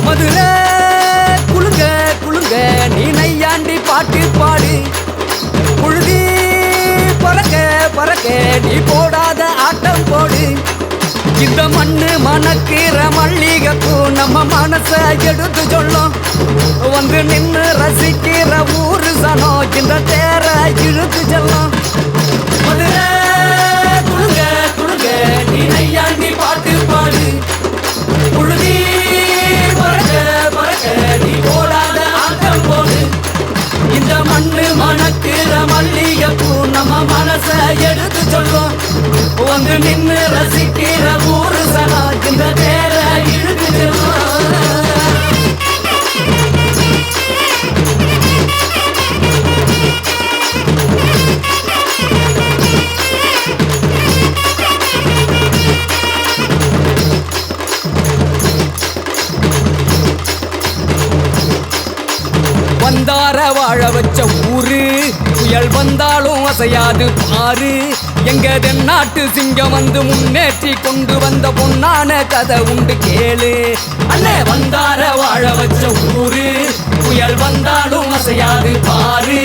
மதுரை குலுங்க குலுங்க நீ நையாண்டி பாட்டு பாடு. புழுதி பறக்க பறக்க நீ போடாத ஆட்டம் போடு. இந்த மண்ணு மணக்கிற மல்லிகைப்பூ நம்ம மனச எடுத்து சொல்லும். வந்து நின்று ரசிக்கிற ஊரு சனம் இந்த தேர இழுத்து செல்லும். மதுரை குலுங்க குலுங்க நீ நையாண்டி பாட்டு பாடு. புழுதி பறக்க பறக்க நீ போடாத ஆட்டம் போடு. இந்த மண்ணு மணக்கிற மல்லிகைப்பூ நம்ம மனச எடுத்து சொல்லும். வந்து நின்று ரசிக்கிற ஊரு சனா இந்த தேர இழுத்து செல்லும். வந்தார வாழ வச்ச ஊரு புயல் வந்தாலும் அசையாது பாரு. எங்க தென்னாட்டு சிங்கம் வந்து முன்னேற்றி கொண்டு வந்த பொன்னான கதை உண்டு கேளு. அண்ணே வந்தார வாழ வச்ச ஊரு புயல் வந்தாலும் அசையாது பாரு.